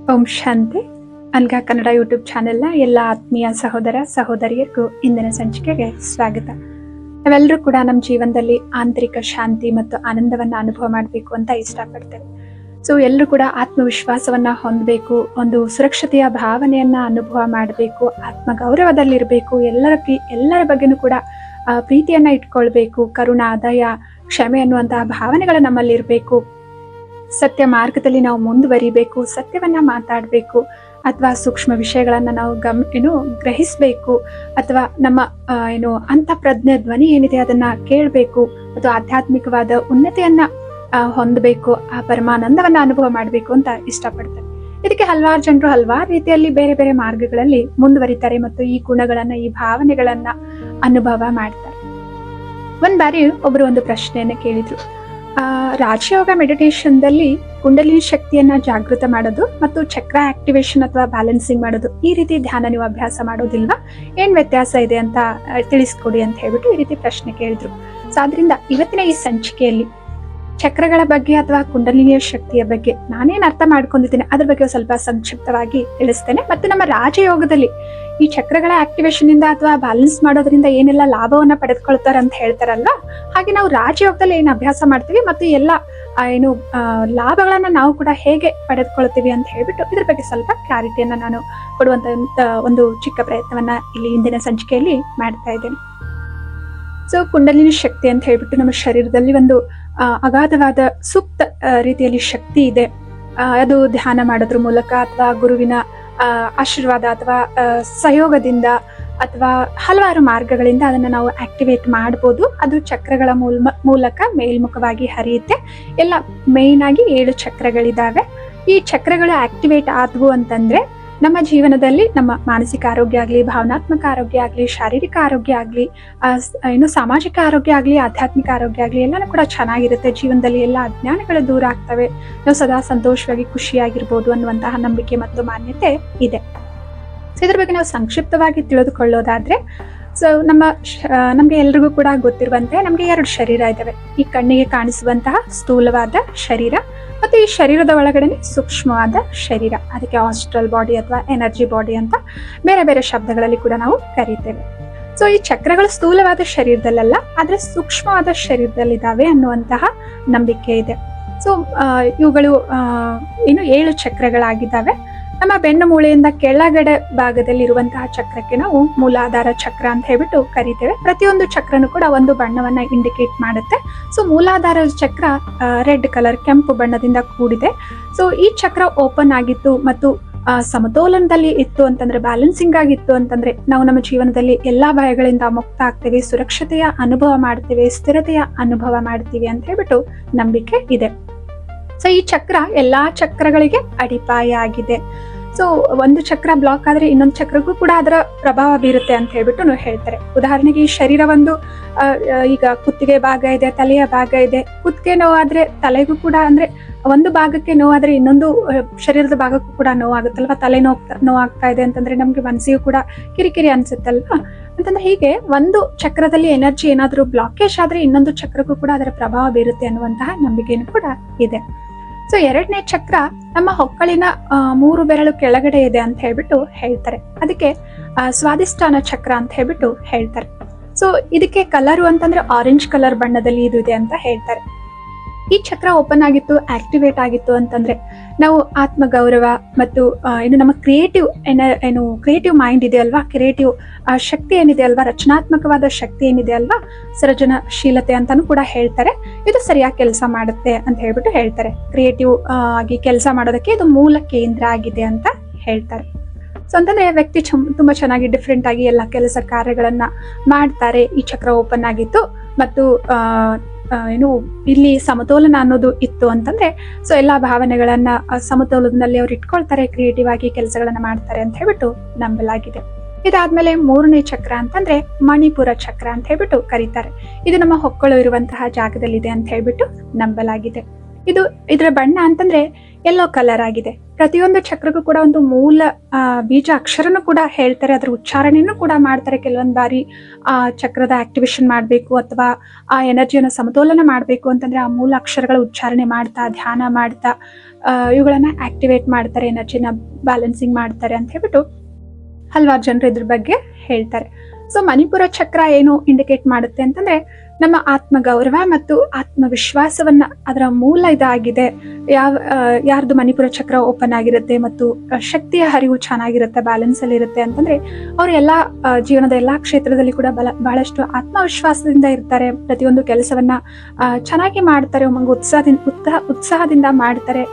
ಓಂ ಶಾಂತಿ. ಅಲ್ಗಾ Kannada YouTube ಚಾನೆಲ್ನ ಎಲ್ಲ ಆತ್ಮೀಯ ಸಹೋದರ ಸಹೋದರಿಯರಿಗೂ ಇಂದಿನ ಸಂಚಿಕೆಗೆ ಸ್ವಾಗತ. ನಾವೆಲ್ಲರೂ ಕೂಡ ನಮ್ಮ ಜೀವನದಲ್ಲಿ ಆಂತರಿಕ ಶಾಂತಿ ಮತ್ತು ಆನಂದವನ್ನ ಅನುಭವ ಮಾಡಬೇಕು ಅಂತ ಇಷ್ಟಪಡ್ತೇವೆ. ಸೊ ಎಲ್ಲರೂ ಕೂಡ ಆತ್ಮವಿಶ್ವಾಸವನ್ನ ಹೊಂದಬೇಕು, ಒಂದು ಸುರಕ್ಷತೆಯ ಭಾವನೆಯನ್ನ ಅನುಭವ ಮಾಡಬೇಕು, ಆತ್ಮಗೌರವದಲ್ಲಿರಬೇಕು, ಎಲ್ಲರ ಬಗ್ಗೆನೂ ಕೂಡ ಪ್ರೀತಿಯನ್ನ ಇಟ್ಕೊಳ್ಬೇಕು, ಕರುಣ, ದಯ, ಕ್ಷಮೆ ಅನ್ನುವಂತಹ ಭಾವನೆಗಳು ನಮ್ಮಲ್ಲಿ ಇರಬೇಕು. ಸತ್ಯ ಮಾರ್ಗದಲ್ಲಿ ನಾವು ಮುಂದುವರಿಬೇಕು, ಸತ್ಯವನ್ನ ಮಾತಾಡಬೇಕು, ಅಥವಾ ಸೂಕ್ಷ್ಮ ವಿಷಯಗಳನ್ನ ನಾವು ಗ್ರಹಿಸಬೇಕು, ಅಥವಾ ನಮ್ಮ ಅಂತ ಪ್ರಜ್ಞೆ ಧ್ವನಿ ಏನಿದೆ ಅದನ್ನ ಕೇಳಬೇಕು, ಅಥವಾ ಆಧ್ಯಾತ್ಮಿಕವಾದ ಉನ್ನತಿಯನ್ನ ಹೊಂದಬೇಕು, ಆ ಪರಮಾನಂದವನ್ನ ಅನುಭವ ಮಾಡಬೇಕು ಅಂತ ಇಷ್ಟಪಡ್ತಾರೆ. ಇದಕ್ಕೆ ಹಲವಾರು ಜನರು ಹಲವಾರು ರೀತಿಯಲ್ಲಿ ಬೇರೆ ಬೇರೆ ಮಾರ್ಗಗಳಲ್ಲಿ ಮುಂದುವರಿತಾರೆ ಮತ್ತು ಈ ಗುಣಗಳನ್ನ, ಈ ಭಾವನೆಗಳನ್ನ ಅನುಭವ ಮಾಡ್ತಾರೆ. ಒಂದ್ ಬಾರಿ ಒಬ್ರು ಒಂದು ಪ್ರಶ್ನೆಯನ್ನ ಕೇಳಿದ್ರು. ರಾಜಯೋಗ ಮೆಡಿಟೇಷನ್ದಲ್ಲಿ ಕುಂಡಲಿನಿ ಶಕ್ತಿಯನ್ನ ಜಾಗೃತ ಮಾಡೋದು ಮತ್ತು ಚಕ್ರ ಆಕ್ಟಿವೇಶನ್ ಅಥವಾ ಬ್ಯಾಲೆನ್ಸಿಂಗ್ ಮಾಡೋದು, ಈ ರೀತಿ ಧ್ಯಾನ ನೀವು ಅಭ್ಯಾಸ ಮಾಡೋದಿಲ್ವಾ? ಏನ್ ವ್ಯತ್ಯಾಸ ಇದೆ ಅಂತ ತಿಳಿಸ್ಕೊಡಿ ಅಂತ ಹೇಳ್ಬಿಟ್ಟು ಈ ರೀತಿ ಪ್ರಶ್ನೆ ಕೇಳಿದ್ರು. ಸೊ ಆದ್ರಿಂದ ಇವತ್ತಿನ ಈ ಸಂಚಿಕೆಯಲ್ಲಿ ಚಕ್ರಗಳ ಬಗ್ಗೆ ಅಥವಾ ಕುಂಡಲಿನಿಯ ಶಕ್ತಿಯ ಬಗ್ಗೆ ನಾನೇನ್ ಅರ್ಥ ಮಾಡ್ಕೊಂಡಿದ್ದೇನೆ ಅದ್ರ ಬಗ್ಗೆ ಸ್ವಲ್ಪ ಸಂಕ್ಷಿಪ್ತವಾಗಿ ತಿಳಿಸ್ತೇನೆ. ಮತ್ತು ನಮ್ಮ ರಾಜಯೋಗದಲ್ಲಿ ಈ ಚಕ್ರಗಳ ಆಕ್ಟಿವೇಶನ್ ಇಂದ ಅಥವಾ ಬ್ಯಾಲೆನ್ಸ್ ಮಾಡೋದ್ರಿಂದ ಏನೆಲ್ಲ ಲಾಭವನ್ನ ಪಡೆದುಕೊಳ್ತಾರೆ ಅಂತ ಹೇಳ್ತಾರಲ್ವಾ, ಹಾಗೆ ನಾವು ರಾಜಯೋಗದಲ್ಲಿ ಏನ್ ಅಭ್ಯಾಸ ಮಾಡ್ತೀವಿ ಮತ್ತು ಎಲ್ಲ ಲಾಭಗಳನ್ನ ನಾವು ಕೂಡ ಹೇಗೆ ಪಡೆದುಕೊಳ್ತೀವಿ ಅಂತ ಹೇಳ್ಬಿಟ್ಟು ಇದ್ರ ಬಗ್ಗೆ ಸ್ವಲ್ಪ ಕ್ಲಾರಿಟಿಯನ್ನ ನಾನು ಕೊಡುವಂತ ಒಂದು ಚಿಕ್ಕ ಪ್ರಯತ್ನವನ್ನ ಇಲ್ಲಿ ಇಂದಿನ ಸಂಚಿಕೆಯಲ್ಲಿ ಮಾಡ್ತಾ ಇದ್ದೇನೆ. ಸೊ ಕುಂಡಲಿನಿ ಶಕ್ತಿ ಅಂತ ಹೇಳ್ಬಿಟ್ಟು ನಮ್ಮ ಶರೀರದಲ್ಲಿ ಒಂದು ಅಗಾಧವಾದ ಸೂಕ್ತ ರೀತಿಯಲ್ಲಿ ಶಕ್ತಿ ಇದೆ. ಅದು ಧ್ಯಾನ ಮಾಡೋದ್ರ ಮೂಲಕ ಅಥವಾ ಗುರುವಿನ ಆಶೀರ್ವಾದ ಅಥವಾ ಸಹಯೋಗದಿಂದ ಅಥವಾ ಹಲವಾರು ಮಾರ್ಗಗಳಿಂದ ಅದನ್ನ ನಾವು ಆಕ್ಟಿವೇಟ್ ಮಾಡ್ಬೋದು. ಅದು ಚಕ್ರಗಳ ಮೂಲಕ ಮೇಲ್ಮುಖವಾಗಿ ಹರಿಯುತ್ತೆ. ಎಲ್ಲ ಮೇನ್ ಆಗಿ 7 ಚಕ್ರಗಳಿದಾವೆ. ಈ ಚಕ್ರಗಳು ಆಕ್ಟಿವೇಟ್ ಆದ್ವು ಅಂತಂದ್ರೆ ನಮ್ಮ ಜೀವನದಲ್ಲಿ ನಮ್ಮ ಮಾನಸಿಕ ಆರೋಗ್ಯ ಆಗ್ಲಿ, ಭಾವನಾತ್ಮಕ ಆರೋಗ್ಯ ಆಗ್ಲಿ, ಶಾರೀರಿಕ ಆರೋಗ್ಯ ಆಗ್ಲಿ, ಸಾಮಾಜಿಕ ಆರೋಗ್ಯ ಆಗ್ಲಿ, ಆಧ್ಯಾತ್ಮಿಕ ಆರೋಗ್ಯ ಆಗ್ಲಿ, ಎಲ್ಲಾನು ಕೂಡ ಚೆನ್ನಾಗಿರುತ್ತೆ. ಜೀವನದಲ್ಲಿ ಎಲ್ಲ ಅಜ್ಞಾನಗಳು ದೂರ ಆಗ್ತವೆ. ನಾವು ಸದಾ ಸಂತೋಷವಾಗಿ ಖುಷಿಯಾಗಿರ್ಬೋದು ಅನ್ನುವಂತಹ ನಂಬಿಕೆ ಮತ್ತು ಮಾನ್ಯತೆ ಇದೆ. ಸೊ ಇದ್ರ ಬಗ್ಗೆ ನಾವು ಸಂಕ್ಷಿಪ್ತವಾಗಿ ತಿಳಿದುಕೊಳ್ಳೋದಾದ್ರೆ, ಸೊ ನಮ್ಗೆ ಎಲ್ರಿಗೂ ಕೂಡ ಗೊತ್ತಿರುವಂತೆ ನಮ್ಗೆ 2 ಶರೀರ ಇದಾವೆ. ಈ ಕಣ್ಣಿಗೆ ಕಾಣಿಸುವಂತಹ ಸ್ಥೂಲವಾದ ಶರೀರ ಮತ್ತು ಈ ಶರೀರದ ಒಳಗಡೆ ಸೂಕ್ಷ್ಮವಾದ ಶರೀರ, ಅದಕ್ಕೆ ಆಸ್ಟ್ರಲ್ ಬಾಡಿ ಅಥವಾ ಎನರ್ಜಿ ಬಾಡಿ ಅಂತ ಬೇರೆ ಬೇರೆ ಶಬ್ದಗಳಲ್ಲಿ ಕೂಡ ನಾವು ಕರೀತೇವೆ. ಸೊ ಈ ಚಕ್ರಗಳು ಸ್ಥೂಲವಾದ ಶರೀರದಲ್ಲ, ಆದ್ರೆ ಸೂಕ್ಷ್ಮವಾದ ಶರೀರದಲ್ಲಿದ್ದಾವೆ ಅನ್ನುವಂತಹ ನಂಬಿಕೆ ಇದೆ. ಸೊ ಇವುಗಳು 7 ಚಕ್ರಗಳಾಗಿದ್ದಾವೆ. ನಮ್ಮ ಬೆನ್ನು ಮೂಳೆಯಿಂದ ಕೆಳಗಡೆ ಭಾಗದಲ್ಲಿ ಇರುವಂತಹ ಚಕ್ರಕ್ಕೆ ನಾವು ಮೂಲಾಧಾರ ಚಕ್ರ ಅಂತ ಹೇಳ್ಬಿಟ್ಟು ಕರಿತೇವೆ. ಪ್ರತಿಯೊಂದು ಚಕ್ರನು ಕೂಡ ಒಂದು ಬಣ್ಣವನ್ನ ಇಂಡಿಕೇಟ್ ಮಾಡುತ್ತೆ. ಸೊ ಮೂಲಾಧಾರ ಚಕ್ರ ರೆಡ್ ಕಲರ್, ಕೆಂಪು ಬಣ್ಣದಿಂದ ಕೂಡಿದೆ. ಸೊ ಈ ಚಕ್ರ ಓಪನ್ ಆಗಿತ್ತು ಮತ್ತು ಸಮತೋಲನದಲ್ಲಿ ಇತ್ತು ಅಂತಂದ್ರೆ, ಬ್ಯಾಲೆನ್ಸಿಂಗ್ ಆಗಿತ್ತು ಅಂತಂದ್ರೆ ನಾವು ನಮ್ಮ ಜೀವನದಲ್ಲಿ ಎಲ್ಲಾ ಭಯಗಳಿಂದ ಮುಕ್ತ ಆಗ್ತೇವೆ, ಸುರಕ್ಷತೆಯ ಅನುಭವ ಮಾಡ್ತೇವೆ, ಸ್ಥಿರತೆಯ ಅನುಭವ ಮಾಡ್ತೀವಿ ಅಂತ ಹೇಳ್ಬಿಟ್ಟು ನಂಬಿಕೆ ಇದೆ. ಸೊ ಈ ಚಕ್ರ ಎಲ್ಲಾ ಚಕ್ರಗಳಿಗೆ ಅಡಿಪಾಯ ಆಗಿದೆ. ಸೊ ಒಂದು ಚಕ್ರ ಬ್ಲಾಕ್ ಆದ್ರೆ ಇನ್ನೊಂದು ಚಕ್ರಕ್ಕೂ ಕೂಡ ಅದರ ಪ್ರಭಾವ ಬೀರುತ್ತೆ ಅಂತ ಹೇಳ್ಬಿಟ್ಟು ಹೇಳ್ತಾರೆ. ಉದಾಹರಣೆಗೆ ಈ ಶರೀರ ಒಂದು ಈಗ ಕುತ್ತಿಗೆ ಭಾಗ ಇದೆ, ತಲೆಯ ಭಾಗ ಇದೆ. ಕುತ್ತಿಗೆ ನೋವಾದ್ರೆ ತಲೆಗೂ ಕೂಡ, ಅಂದ್ರೆ ಒಂದು ಭಾಗಕ್ಕೆ ನೋವಾದ್ರೆ ಇನ್ನೊಂದು ಶರೀರದ ಭಾಗಕ್ಕೂ ಕೂಡ ನೋವಾಗುತ್ತಲ್ವಾ. ತಲೆ ನೋವಾಗ್ತಾ ಇದೆ ಅಂತಂದ್ರೆ ನಮ್ಗೆ ಮನಸ್ಸಿಗೂ ಕೂಡ ಕಿರಿಕಿರಿ ಅನ್ಸುತ್ತಲ್ವಾ. ಅಂತಂದ್ರೆ ಹೀಗೆ ಒಂದು ಚಕ್ರದಲ್ಲಿ ಎನರ್ಜಿ ಏನಾದ್ರೂ ಬ್ಲಾಕೇಜ್ ಆದ್ರೆ ಇನ್ನೊಂದು ಚಕ್ರಕ್ಕೂ ಕೂಡ ಅದರ ಪ್ರಭಾವ ಬೀರುತ್ತೆ ಅನ್ನುವಂತಹ ನಂಬಿಕೆನೂ ಕೂಡ ಇದೆ. ಸೊ 2ನೇ ಚಕ್ರ ನಮ್ಮ ಹೊಕ್ಕಳಿನ 3 ಬೆರಳು ಕೆಳಗಡೆ ಇದೆ ಅಂತ ಹೇಳ್ಬಿಟ್ಟು ಹೇಳ್ತಾರೆ. ಅದಕ್ಕೆ ಸ್ವಾದಿಷ್ಠಾನ ಚಕ್ರ ಅಂತ ಹೇಳ್ಬಿಟ್ಟು ಹೇಳ್ತಾರೆ. ಸೊ ಇದಕ್ಕೆ ಕಲರು ಅಂತಂದ್ರೆ ಆರೆಂಜ್ ಕಲರ್ ಬಣ್ಣದಲ್ಲಿ ಇದು ಇದೆ ಅಂತ ಹೇಳ್ತಾರೆ. ಈ ಚಕ್ರ ಓಪನ್ ಆಗಿತ್ತು, ಆಕ್ಟಿವೇಟ್ ಆಗಿತ್ತು ಅಂತಂದ್ರೆ ನಾವು ಆತ್ಮಗೌರವ ಮತ್ತು ನಮ್ಮ ಕ್ರಿಯೇಟಿವ್ ಮೈಂಡ್ ಇದೆ ಅಲ್ವಾ, ಕ್ರಿಯೇಟಿವ್ ಶಕ್ತಿ ಏನಿದೆ ಅಲ್ವಾ, ರಚನಾತ್ಮಕವಾದ ಶಕ್ತಿ ಏನಿದೆ ಅಲ್ವಾ, ಸೃಜನಶೀಲತೆ ಅಂತಾನು ಕೂಡ ಹೇಳ್ತಾರೆ. ಇದು ಸರಿಯಾಗಿ ಕೆಲಸ ಮಾಡುತ್ತೆ ಅಂತ ಹೇಳ್ಬಿಟ್ಟು ಹೇಳ್ತಾರೆ. ಕ್ರಿಯೇಟಿವ್ ಆಗಿ ಕೆಲಸ ಮಾಡೋದಕ್ಕೆ ಇದು ಮೂಲ ಕೇಂದ್ರ ಆಗಿದೆ ಅಂತ ಹೇಳ್ತಾರೆ. ಸೊ ಅಂತಂದ್ರೆ ವ್ಯಕ್ತಿ ತುಂಬಾ ಚೆನ್ನಾಗಿ ಡಿಫ್ರೆಂಟ್ ಆಗಿ ಎಲ್ಲ ಕೆಲಸ ಕಾರ್ಯಗಳನ್ನ ಮಾಡ್ತಾರೆ. ಈ ಚಕ್ರ ಓಪನ್ ಆಗಿತ್ತು ಮತ್ತು ಇಲ್ಲಿ ಸಮತೋಲನ ಅನ್ನೋದು ಇತ್ತು ಅಂತಂದ್ರೆ ಸೊ ಎಲ್ಲಾ ಭಾವನೆಗಳನ್ನ ಸಮತೋಲನದಲ್ಲಿ ಅವ್ರು ಇಟ್ಕೊಳ್ತಾರೆ, ಕ್ರಿಯೇಟಿವ್ ಆಗಿ ಕೆಲಸಗಳನ್ನ ಮಾಡ್ತಾರೆ ಅಂತ ಹೇಳ್ಬಿಟ್ಟು ನಂಬಲಾಗಿದೆ. ಇದಾದ್ಮೇಲೆ 3ನೇ ಚಕ್ರ ಅಂತಂದ್ರೆ ಮಣಿಪುರ ಚಕ್ರ ಅಂತ ಹೇಳ್ಬಿಟ್ಟು ಕರೀತಾರೆ. ಇದು ನಮ್ಮ ಹೊಕ್ಕಳು ಇರುವಂತಹ ಜಾಗದಲ್ಲಿದೆ ಅಂತ ಹೇಳ್ಬಿಟ್ಟು ನಂಬಲಾಗಿದೆ. ಇದರ ಬಣ್ಣ ಅಂತಂದ್ರೆ ಯೆಲ್ಲೋ ಕಲರ್ ಆಗಿದೆ. ಪ್ರತಿಯೊಂದು ಚಕ್ರಕ್ಕೂ ಕೂಡ ಒಂದು ಮೂಲ ಬೀಜ ಅಕ್ಷರನೂ ಕೂಡ ಹೇಳ್ತಾರೆ, ಅದ್ರ ಉಚ್ಚಾರಣೆನೂ ಕೂಡ ಮಾಡ್ತಾರೆ. ಕೆಲವೊಂದು ಬಾರಿ ಆ ಚಕ್ರದ ಆಕ್ಟಿವೇಶನ್ ಮಾಡಬೇಕು ಅಥವಾ ಆ ಎನರ್ಜಿಯನ್ನು ಸಮತೋಲನ ಮಾಡಬೇಕು ಅಂತಂದ್ರೆ ಆ ಮೂಲ ಅಕ್ಷರಗಳ ಉಚ್ಚಾರಣೆ ಮಾಡ್ತಾ, ಧ್ಯಾನ ಮಾಡ್ತಾ ಇವುಗಳನ್ನ ಆಕ್ಟಿವೇಟ್ ಮಾಡ್ತಾರೆ, ಎನರ್ಜಿನ ಬ್ಯಾಲೆನ್ಸಿಂಗ್ ಮಾಡ್ತಾರೆ ಅಂತ ಹೇಳ್ಬಿಟ್ಟು ಹಲವಾರು ಜನರು ಇದ್ರ ಬಗ್ಗೆ ಹೇಳ್ತಾರೆ. ಸೊ ಮಣಿಪುರ ಚಕ್ರ ಏನು ಇಂಡಿಕೇಟ್ ಮಾಡುತ್ತೆ ಅಂತಂದ್ರೆ ನಮ್ಮ ಆತ್ಮ ಗೌರವ ಮತ್ತು ಆತ್ಮವಿಶ್ವಾಸವನ್ನ, ಅದರ ಮೂಲ ಇದಾಗಿದೆ. ಯಾರ್ದು ಮಣಿಪುರ ಚಕ್ರ ಓಪನ್ ಆಗಿರುತ್ತೆ ಮತ್ತು ಶಕ್ತಿಯ ಹರಿವು ಚೆನ್ನಾಗಿರುತ್ತೆ, ಬ್ಯಾಲೆನ್ಸ್ ಅಲ್ಲಿ ಇರುತ್ತೆ ಅಂತಂದ್ರೆ ಅವ್ರು ಎಲ್ಲಾ ಜೀವನದ ಎಲ್ಲಾ ಕ್ಷೇತ್ರದಲ್ಲಿ ಕೂಡ ಬಹಳಷ್ಟು ಆತ್ಮವಿಶ್ವಾಸದಿಂದ ಇರ್ತಾರೆ. ಪ್ರತಿಯೊಂದು ಕೆಲಸವನ್ನ ಚೆನ್ನಾಗಿ ಮಾಡ್ತಾರೆ, ಉತ್ಸಾಹದಿಂದ ಮಾಡ್ತಾರೆ.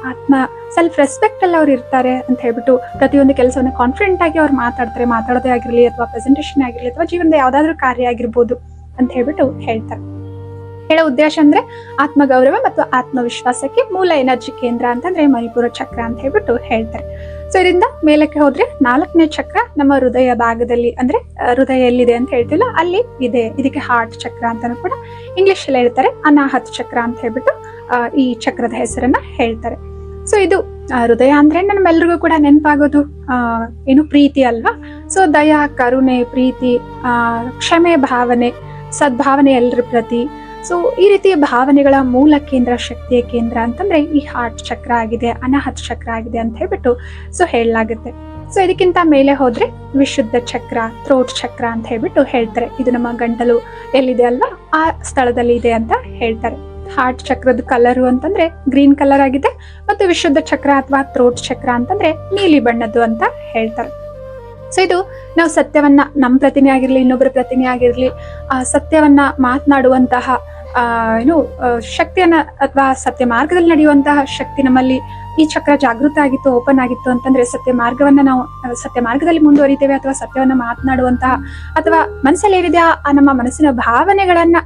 ಸೆಲ್ಫ್ ರೆಸ್ಪೆಕ್ಟ್ ಅಲ್ಲಿ ಅವ್ರು ಇರ್ತಾರೆ ಅಂತ ಹೇಳ್ಬಿಟ್ಟು ಪ್ರತಿಯೊಂದು ಕೆಲಸವನ್ನ ಕಾನ್ಫಿಡೆಂಟ್ ಆಗಿ ಅವ್ರು ಮಾತಾಡೋದೇ ಆಗಿರ್ಲಿ ಅಥವಾ ಪ್ರೆಸೆಂಟೇಷನ್ ಆಗಿರ್ಲಿ ಅಥವಾ ಜೀವನದ ಯಾವ್ದಾದ್ರು ಕಾರ್ಯ ಆಗಿರ್ಬೋದು ಅಂತ ಹೇಳ್ಬಿಟ್ಟು ಹೇಳ್ತಾರೆ. ಹೇಳೋ ಉದ್ದೇಶ ಅಂದ್ರೆ ಆತ್ಮಗೌರವ ಮತ್ತು ಆತ್ಮವಿಶ್ವಾಸಕ್ಕೆ ಮೂಲ ಎನರ್ಜಿ ಕೇಂದ್ರ ಅಂತಂದ್ರೆ ಮಣಿಪುರ ಚಕ್ರ ಅಂತ ಹೇಳ್ಬಿಟ್ಟು ಹೇಳ್ತಾರೆ. ಸೊ ಇದರಿಂದ ಮೇಲಕ್ಕೆ ಹೋದ್ರೆ 4ನೇ ಚಕ್ರ ನಮ್ಮ ಹೃದಯ ಭಾಗದಲ್ಲಿ, ಅಂದ್ರೆ ಹೃದಯ ಎಲ್ಲಿದೆ ಅಂತ ಹೇಳ್ತಿಲ್ಲ ಅಲ್ಲಿ ಇದೆ. ಇದಕ್ಕೆ ಹಾರ್ಟ್ ಚಕ್ರ ಅಂತಾನು ಕೂಡ ಇಂಗ್ಲಿಷ್ ಅಲ್ಲಿ ಹೇಳ್ತಾರೆ. ಅನಾಹತ್ ಚಕ್ರ ಅಂತ ಹೇಳ್ಬಿಟ್ಟು ಈ ಚಕ್ರದ ಹೆಸರನ್ನ ಹೇಳ್ತಾರೆ. ಸೊ ಇದು ಹೃದಯ ಅಂದ್ರೆ ನಮ್ಮೆಲ್ರಿಗೂ ಕೂಡ ನೆನಪಾಗೋದು ಏನು ಪ್ರೀತಿ ಅಲ್ವಾ. ಸೊ ದಯ, ಕರುಣೆ, ಪ್ರೀತಿ, ಕ್ಷಮೆ ಭಾವನೆ, ಸದ್ಭಾವನೆ ಎಲ್ಲರ ಪ್ರತಿ. ಸೊ ಈ ರೀತಿಯ ಭಾವನೆಗಳ ಮೂಲ ಕೇಂದ್ರ, ಶಕ್ತಿಯ ಕೇಂದ್ರ ಅಂತಂದ್ರೆ ಈ ಹಾರ್ಟ್ ಚಕ್ರ ಆಗಿದೆ, ಅನಾಹತ್ ಚಕ್ರ ಆಗಿದೆ ಅಂತ ಹೇಳ್ಬಿಟ್ಟು ಸೊ ಹೇಳಲಾಗುತ್ತೆ. ಸೊ ಇದಕ್ಕಿಂತ ಮೇಲೆ ಹೋದ್ರೆ ವಿಶುದ್ಧ ಚಕ್ರ, ಥ್ರೋಟ್ ಚಕ್ರ ಅಂತ ಹೇಳ್ಬಿಟ್ಟು ಹೇಳ್ತಾರೆ. ಇದು ನಮ್ಮ ಗಂಟಲು ಎಲ್ಲಿದೆ ಅಲ್ವಾ ಆ ಸ್ಥಳದಲ್ಲಿ ಇದೆ ಅಂತ ಹೇಳ್ತಾರೆ. ಹಾರ್ಟ್ ಚಕ್ರದ ಕಲರು ಅಂತಂದ್ರೆ ಗ್ರೀನ್ ಕಲರ್ ಆಗಿದೆ ಮತ್ತು ವಿಶುದ್ಧ ಚಕ್ರ ಅಥವಾ ಥ್ರೋಟ್ ಚಕ್ರ ಅಂತಂದ್ರೆ ನೀಲಿ ಬಣ್ಣದ್ದು ಅಂತ ಹೇಳ್ತಾರೆ. ಸೊ ಇದು ನಾವು ಸತ್ಯವನ್ನ, ನಮ್ಮ ಪ್ರತಿನೆ ಆಗಿರ್ಲಿ ಇನ್ನೊಬ್ಬರ ಪ್ರತಿನೆ ಆಗಿರ್ಲಿ, ಸತ್ಯವನ್ನ ಮಾತನಾಡುವಂತಹ ಶಕ್ತಿಯನ್ನ ಅಥವಾ ಸತ್ಯ ಮಾರ್ಗದಲ್ಲಿ ನಡೆಯುವಂತಹ ಶಕ್ತಿ ನಮ್ಮಲ್ಲಿ ಈ ಚಕ್ರ ಜಾಗೃತ ಆಗಿತ್ತು, ಓಪನ್ ಆಗಿತ್ತು ಅಂತಂದ್ರೆ ಸತ್ಯ ಮಾರ್ಗದಲ್ಲಿ ಮುಂದುವರಿತೇವೆ ಅಥವಾ ಸತ್ಯವನ್ನ ಮಾತನಾಡುವಂತಹ ಅಥವಾ ಮನಸ್ಸಲ್ಲಿ ಏನಿದೆ ಆ ನಮ್ಮ ಮನಸ್ಸಿನ ಭಾವನೆಗಳನ್ನ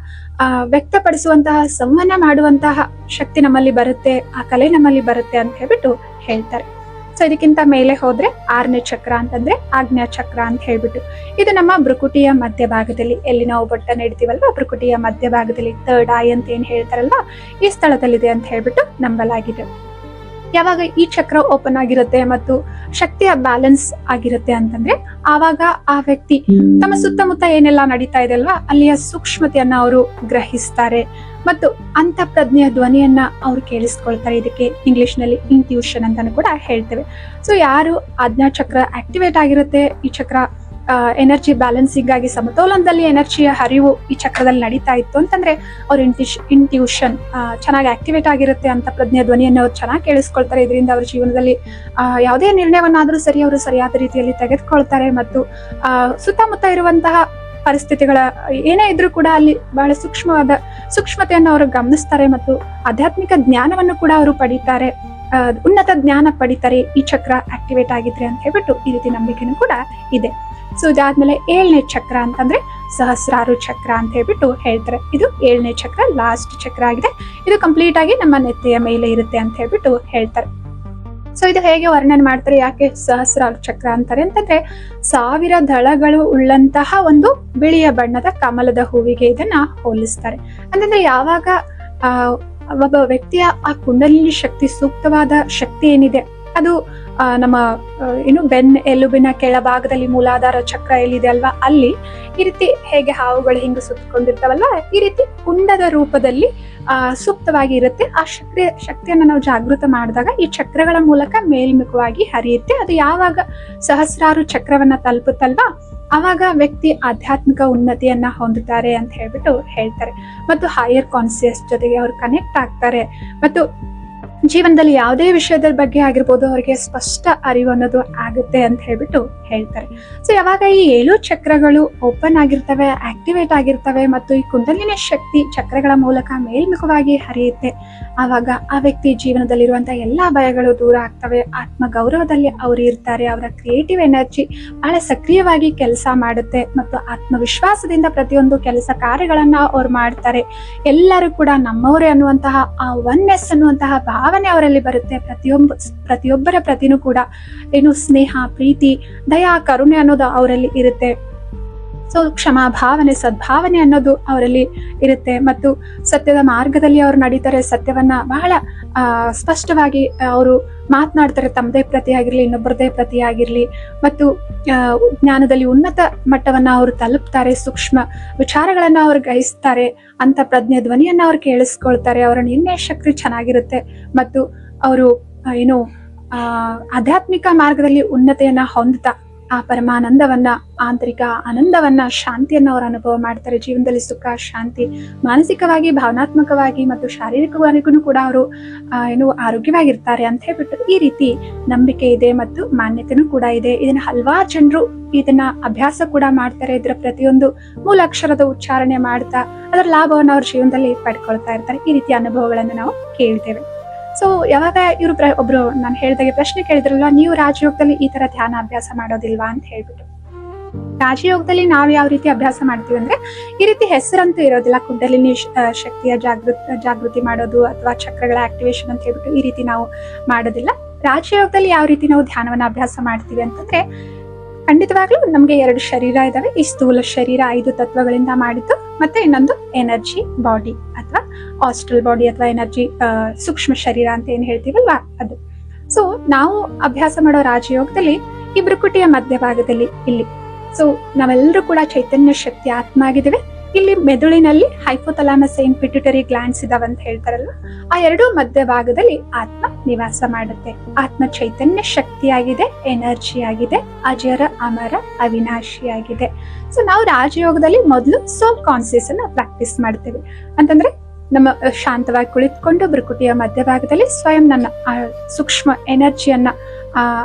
ವ್ಯಕ್ತಪಡಿಸುವಂತಹ, ಸಂವಹನ ಮಾಡುವಂತಹ ಶಕ್ತಿ ನಮ್ಮಲ್ಲಿ ಬರುತ್ತೆ, ಆ ಕಲೆ ನಮ್ಮಲ್ಲಿ ಬರುತ್ತೆ ಅಂತ ಹೇಳ್ಬಿಟ್ಟು ಹೇಳ್ತಾರೆ. ಸೊ ಇದಕ್ಕಿಂತ ಮೇಲೆ ಹೋದ್ರೆ 6ನೇ ಚಕ್ರ ಅಂತಂದ್ರೆ ಆಜ್ಞಾ ಚಕ್ರ ಅಂತ ಹೇಳ್ಬಿಟ್ಟು ಇದು ನಮ್ಮ ಭ್ರುಕುಟಿಯ ಮಧ್ಯಭಾಗದಲ್ಲಿ, ಎಲ್ಲಿ ನಾವು ಬೊಟ್ಟನ್ನ ಇಡ್ತೀವಲ್ವಾ ಭ್ರುಕುಟಿಯ ಮಧ್ಯಭಾಗದಲ್ಲಿ ಥರ್ಡ್ ಐ ಅಂತ ಏನ್ ಹೇಳ್ತಾರಲ್ವಾ ಈ ಸ್ಥಳದಲ್ಲಿದೆ ಅಂತ ಹೇಳ್ಬಿಟ್ಟು ನಂಬಲಾಗಿದೆ. ಯಾವಾಗ ಈ ಚಕ್ರ ಓಪನ್ ಆಗಿರುತ್ತೆ ಮತ್ತು ಶಕ್ತಿಯ ಬ್ಯಾಲೆನ್ಸ್ ಆಗಿರುತ್ತೆ ಅಂತಂದ್ರೆ ಆವಾಗ ಆ ವ್ಯಕ್ತಿ ತಮ್ಮ ಸುತ್ತಮುತ್ತ ಏನೆಲ್ಲ ನಡೀತಾ ಇದೆ ಅಲ್ವಾ ಅಲ್ಲಿಯ ಸೂಕ್ಷ್ಮತೆಯನ್ನ ಅವರು ಗ್ರಹಿಸ್ತಾರೆ ಮತ್ತು ಅಂತ ಪ್ರಜ್ಞೆಯ ಧ್ವನಿಯನ್ನ ಅವ್ರು ಕೇಳಿಸ್ಕೊಳ್ತಾರೆ. ಇದಕ್ಕೆ ಇಂಗ್ಲಿಷ್ ನಲ್ಲಿ ಇಂಟ್ಯೂಷನ್ ಅಂತಾನು ಕೂಡ ಹೇಳ್ತೇವೆ. ಸೊ ಯಾರು ಆಜ್ಞಾ ಚಕ್ರ ಆಕ್ಟಿವೇಟ್ ಆಗಿರುತ್ತೆ, ಈ ಚಕ್ರ ಎನರ್ಜಿ ಬ್ಯಾಲೆನ್ಸಿಂಗ್ ಆಗಿ ಸಮತೋಲನದಲ್ಲಿ ಎನರ್ಜಿಯ ಹರಿವು ಈ ಚಕ್ರದಲ್ಲಿ ನಡೀತಾ ಇತ್ತು ಅಂತಂದ್ರೆ ಅವ್ರ ಇಂಟ್ಯೂಷನ್ ಚೆನ್ನಾಗಿ ಆಕ್ಟಿವೇಟ್ ಆಗಿರುತ್ತೆ, ಅಂತ ಪ್ರಜ್ಞೆಯ ಧ್ವನಿಯನ್ನು ಅವ್ರು ಚೆನ್ನಾಗಿ ಕೇಳಿಸ್ಕೊಳ್ತಾರೆ. ಇದರಿಂದ ಅವ್ರ ಜೀವನದಲ್ಲಿ ಯಾವುದೇ ನಿರ್ಣಯವನ್ನಾದ್ರೂ ಸರಿ ಅವರು ಸರಿಯಾದ ರೀತಿಯಲ್ಲಿ ತೆಗೆದುಕೊಳ್ತಾರೆ ಮತ್ತು ಸುತ್ತಮುತ್ತ ಇರುವಂತಹ ಪರಿಸ್ಥಿತಿಗಳ ಏನೇ ಇದ್ರೂ ಕೂಡ ಅಲ್ಲಿ ಬಹಳ ಸೂಕ್ಷ್ಮತೆಯನ್ನು ಅವರು ಗಮನಿಸ್ತಾರೆ ಮತ್ತು ಆಧ್ಯಾತ್ಮಿಕ ಜ್ಞಾನವನ್ನು ಕೂಡ ಅವರು ಪಡಿತಾರೆ, ಉನ್ನತ ಜ್ಞಾನ ಪಡಿತಾರೆ ಈ ಚಕ್ರ ಆಕ್ಟಿವೇಟ್ ಆಗಿದ್ರೆ ಅಂತ ಹೇಳ್ಬಿಟ್ಟು ಈ ರೀತಿ ನಂಬಿಕೆನೂ ಕೂಡ ಇದೆ. ಸೊ ಇದಾದ್ಮೇಲೆ 7ನೇ ಚಕ್ರ ಅಂತಂದ್ರೆ ಸಹಸ್ರಾರು ಚಕ್ರ ಅಂತ ಹೇಳ್ಬಿಟ್ಟು ಹೇಳ್ತಾರೆ. ಇದು 7ನೇ ಚಕ್ರ, ಲಾಸ್ಟ್ ಚಕ್ರ ಆಗಿದೆ. ಇದು ಕಂಪ್ಲೀಟ್ ಆಗಿ ನಮ್ಮ ನೆತ್ತೆಯ ಮೇಲೆ ಇರುತ್ತೆ ಅಂತ ಹೇಳ್ಬಿಟ್ಟು ಹೇಳ್ತಾರೆ. ಸೊ ಇದು ಹೇಗೆ ವರ್ಣನೆ ಮಾಡ್ತಾರೆ, ಯಾಕೆ ಸಹಸ್ರಾರು ಚಕ್ರ ಅಂತಾರೆ ಅಂತಂದ್ರೆ 1000 ದಳಗಳು ಉಳ್ಳಂತಹ ಒಂದು ಬಿಳಿಯ ಬಣ್ಣದ ಕಮಲದ ಹೂವಿಗೆ ಇದನ್ನ ಹೋಲಿಸ್ತಾರೆ. ಅಂತಂದ್ರೆ ಯಾವಾಗ ಒಬ್ಬ ವ್ಯಕ್ತಿಯ ಆ ಕುಂಡಲಿನಿ ಶಕ್ತಿ, ಸೂಕ್ತವಾದ ಶಕ್ತಿ ಏನಿದೆ ಅದು ನಮ್ಮ ಎಲುಬಿನ ಕೆಳಭಾಗದಲ್ಲಿ ಮೂಲಾಧಾರ ಚಕ್ರ ಎಲ್ಲಿದೆ ಅಲ್ವಾ ಅಲ್ಲಿ ಈ ರೀತಿ ಹೇಗೆ ಹಾವುಗಳು ಹಿಂಗೆ ಸುತ್ತಕೊಂಡಿರ್ತಾವಲ್ಲ ಈ ರೀತಿ ಕುಂಡದ ರೂಪದಲ್ಲಿ ಸೂಕ್ತವಾಗಿ ಇರುತ್ತೆ. ಆ ಶಕ್ತಿಯನ್ನ ನಾವು ಜಾಗೃತ ಮಾಡಿದಾಗ ಈ ಚಕ್ರಗಳ ಮೂಲಕ ಮೇಲ್ಮುಖವಾಗಿ ಹರಿಯುತ್ತೆ. ಅದು ಯಾವಾಗ ಸಹಸ್ರಾರು ಚಕ್ರವನ್ನ ತಲುಪುತ್ತಲ್ವಾ ಆವಾಗ ವ್ಯಕ್ತಿ ಆಧ್ಯಾತ್ಮಿಕ ಉನ್ನತಿಯನ್ನ ಹೊಂದುತ್ತಾರೆ ಅಂತ ಹೇಳ್ಬಿಟ್ಟು ಹೇಳ್ತಾರೆ ಮತ್ತು ಹೈಯರ್ ಕಾನ್ಸಿಯಸ್ ಜೊತೆಗೆ ಅವ್ರು ಕನೆಕ್ಟ್ ಆಗ್ತಾರೆ ಮತ್ತು ಜೀವನದಲ್ಲಿ ಯಾವುದೇ ವಿಷಯದ ಬಗ್ಗೆ ಆಗಿರ್ಬೋದು ಅವರಿಗೆ ಸ್ಪಷ್ಟ ಅರಿವು ಅನ್ನೋದು ಆಗುತ್ತೆ ಅಂತ ಹೇಳ್ಬಿಟ್ಟು ಹೇಳ್ತಾರೆ. ಸೊ ಯಾವಾಗ ಈ 7 ಚಕ್ರಗಳು ಓಪನ್ ಆಗಿರ್ತವೆ, ಆಕ್ಟಿವೇಟ್ ಆಗಿರ್ತವೆ ಮತ್ತು ಈ ಕುಂಡಲಿನಿ ಶಕ್ತಿ ಚಕ್ರಗಳ ಮೂಲಕ ಮೇಲ್ಮುಖವಾಗಿ ಹರಿಯುತ್ತೆ, ಆವಾಗ ಆ ವ್ಯಕ್ತಿ ಜೀವನದಲ್ಲಿರುವಂತಹ ಎಲ್ಲಾ ಭಯಗಳು ದೂರ ಆಗ್ತವೆ, ಆತ್ಮ ಗೌರವದಲ್ಲಿ ಅವರು ಇರ್ತಾರೆ, ಅವರ ಕ್ರಿಯೇಟಿವ್ ಎನರ್ಜಿ ಬಹಳ ಸಕ್ರಿಯವಾಗಿ ಕೆಲಸ ಮಾಡುತ್ತೆ ಮತ್ತು ಆತ್ಮವಿಶ್ವಾಸದಿಂದ ಪ್ರತಿಯೊಂದು ಕೆಲಸ ಕಾರ್ಯಗಳನ್ನ ಅವ್ರು ಮಾಡ್ತಾರೆ. ಎಲ್ಲರೂ ಕೂಡ ನಮ್ಮವರೇ ಅನ್ನುವಂತಹ ಆ ಒನ್ನೆಸ್ ಅನ್ನುವಂತಹ ಭಾವನೆ ಅವರಲ್ಲಿ ಬರುತ್ತೆ. ಪ್ರತಿಯೊಬ್ಬರ ಪ್ರತಿನೂ ಕೂಡ ಸ್ನೇಹ, ಪ್ರೀತಿ, ದಯಾ, ಕರುಣೆ ಅನ್ನೋದು ಅವರಲ್ಲಿ ಇರುತ್ತೆ. ಸೊ ಕ್ಷಮಾ ಭಾವನೆ, ಸದ್ಭಾವನೆ ಅನ್ನೋದು ಅವರಲ್ಲಿ ಇರುತ್ತೆ. ಮತ್ತು ಸತ್ಯದ ಮಾರ್ಗದಲ್ಲಿ ಅವರು ನಡೀತಾರೆ. ಸತ್ಯವನ್ನ ಬಹಳ ಸ್ಪಷ್ಟವಾಗಿ ಅವರು ಮಾತನಾಡ್ತಾರೆ. ತಮ್ಮದೇ ಪ್ರತಿಯಾಗಿರ್ಲಿ, ಇನ್ನೊಬ್ಬರದೇ ಪ್ರತಿಯಾಗಿರ್ಲಿ. ಮತ್ತು ಜ್ಞಾನದಲ್ಲಿ ಉನ್ನತ ಮಟ್ಟವನ್ನ ಅವರು ತಲುಪ್ತಾರೆ. ಸೂಕ್ಷ್ಮ ವಿಚಾರಗಳನ್ನ ಅವ್ರು ಗ್ರಹಿಸ್ತಾರೆ. ಅಂತ ಪ್ರಜ್ಞೆ ಧ್ವನಿಯನ್ನ ಅವ್ರು ಕೇಳಿಸ್ಕೊಳ್ತಾರೆ. ಅವರ ನಿರ್ಣಯ ಶಕ್ತಿ ಚೆನ್ನಾಗಿರುತ್ತೆ. ಮತ್ತು ಅವರು ಏನು ಆಧ್ಯಾತ್ಮಿಕ ಮಾರ್ಗದಲ್ಲಿ ಉನ್ನತೆಯನ್ನ ಹೊಂದುತ್ತಾ ಆ ಪರಮಾನಂದವನ್ನ, ಆಂತರಿಕ ಆನಂದವನ್ನ, ಶಾಂತಿಯನ್ನ ಅವರು ಅನುಭವ ಮಾಡ್ತಾರೆ. ಜೀವನದಲ್ಲಿ ಸುಖ, ಶಾಂತಿ, ಮಾನಸಿಕವಾಗಿ, ಭಾವನಾತ್ಮಕವಾಗಿ ಮತ್ತು ಶಾರೀರಿಕವಾಗಿಗೂ ಕೂಡ ಅವರು ಆರೋಗ್ಯವಾಗಿರ್ತಾರೆ ಅಂತ ಹೇಳ್ಬಿಟ್ಟು ಈ ರೀತಿ ನಂಬಿಕೆ ಇದೆ ಮತ್ತು ಮಾನ್ಯತೆನೂ ಕೂಡ ಇದೆ. ಇದನ್ನ ಹಲವಾರು ಜನರು ಇದನ್ನ ಅಭ್ಯಾಸ ಕೂಡ ಮಾಡ್ತಾರೆ. ಇದರ ಪ್ರತಿಯೊಂದು ಮೂಲ ಅಕ್ಷರದ ಉಚ್ಚಾರಣೆ ಮಾಡ್ತಾ ಅದರ ಲಾಭವನ್ನು ಅವ್ರ ಜೀವನದಲ್ಲಿ ಪಡ್ಕೊಳ್ತಾ ಇರ್ತಾರೆ. ಈ ರೀತಿಯ ಅನುಭವಗಳನ್ನು ನಾವು ಕೇಳ್ತೇವೆ. ಸೊ ಯಾವಾಗ ಇವರು ಒಬ್ರು ನಾನು ಹೇಳಿದಾಗೆ ಪ್ರಶ್ನೆ ಕೇಳಿದ್ರಲ್ಲ, ನೀವು ರಾಜಯೋಗದಲ್ಲಿ ಈ ತರ ಧ್ಯಾನ ಅಭ್ಯಾಸ ಮಾಡೋದಿಲ್ವಾ ಅಂತ ಹೇಳ್ಬಿಟ್ಟು. ರಾಜಯೋಗದಲ್ಲಿ ನಾವು ಯಾವ ರೀತಿ ಅಭ್ಯಾಸ ಮಾಡ್ತೀವಿ ಅಂದ್ರೆ, ಈ ರೀತಿ ಹೆಸರಂತೂ ಇರೋದಿಲ್ಲ. ಕುಂಡಲಿನಿ ಶಕ್ತಿಯ ಜಾಗೃತಿ ಮಾಡೋದು ಅಥವಾ ಚಕ್ರಗಳ ಆಕ್ಟಿವೇಶನ್ ಅಂತ ಹೇಳ್ಬಿಟ್ಟು ಈ ರೀತಿ ನಾವು ಮಾಡೋದಿಲ್ಲ. ರಾಜಯೋಗದಲ್ಲಿ ಯಾವ ರೀತಿ ನಾವು ಧ್ಯಾನವನ್ನ ಅಭ್ಯಾಸ ಮಾಡ್ತೀವಿ ಅಂತಂದ್ರೆ, ಖಂಡಿತವಾಗ್ಲೂ ನಮ್ಗೆ 2 ಶರೀರ ಇದಾವೆ. ಈ ಸ್ಥೂಲ ಶರೀರ 5 ತತ್ವಗಳಿಂದ ಮಾಡಿದ್ದು, ಮತ್ತೆ ಇನ್ನೊಂದು ಎನರ್ಜಿ ಬಾಡಿ ಅಥವಾ ಆಸ್ಟ್ರಲ್ ಬಾಡಿ ಅಥವಾ ಎನರ್ಜಿ ಸೂಕ್ಷ್ಮ ಶರೀರ ಅಂತ ಏನ್ ಹೇಳ್ತೀವಲ್ವಾ ಅದು. ಸೊ ನಾವು ಅಭ್ಯಾಸ ಮಾಡೋ ರಾಜಯೋಗದಲ್ಲಿ ಈ ಭ್ರುಕುಟಿಯ ಮಧ್ಯಭಾಗದಲ್ಲಿ ಇಲ್ಲಿ, ಸೊ ನಾವೆಲ್ಲರೂ ಕೂಡ ಚೈತನ್ಯ ಶಕ್ತಿ ಆತ್ಮ ಆಗಿದ್ದೇವೆ. ಇಲ್ಲಿ ಮೆದುಳಿನಲ್ಲಿ ಹೈಪೋಥಲಾಮಸ್ ಏನ್ ಪಿಟ್ಯುಟರಿ ಗ್ಲ್ಯಾಂಡ್ಸ್ ಇದಾವೆ ಅಂತ ಹೇಳ್ತಾರಲ್ಲ, ಆ 2 ಮಧ್ಯಭಾಗದಲ್ಲಿ ಆತ್ಮ ನಿವಾಸ ಮಾಡುತ್ತೆ. ಆತ್ಮ ಚೈತನ್ಯ ಶಕ್ತಿಯಾಗಿದೆ, ಎನರ್ಜಿ ಆಗಿದೆ, ಅಜರ ಅಮರ ಅವಿನಾಶಿಯಾಗಿದೆ. ಸೊ ನಾವು ರಾಜಯೋಗದಲ್ಲಿ ಮೊದಲು ಸೋಲ್ ಕಾನ್ಸಿಯಸ್ ಅನ್ನ ಪ್ರಾಕ್ಟೀಸ್ ಮಾಡ್ತೇವೆ. ಅಂತಂದ್ರೆ ನಮ್ಮ ಶಾಂತವಾಗಿ ಕುಳಿತುಕೊಂಡು ಭ್ರುಕುಟಿಯ ಮಧ್ಯಭಾಗದಲ್ಲಿ ಸ್ವಯಂ ನನ್ನ ಸೂಕ್ಷ್ಮ ಎನರ್ಜಿಯನ್ನ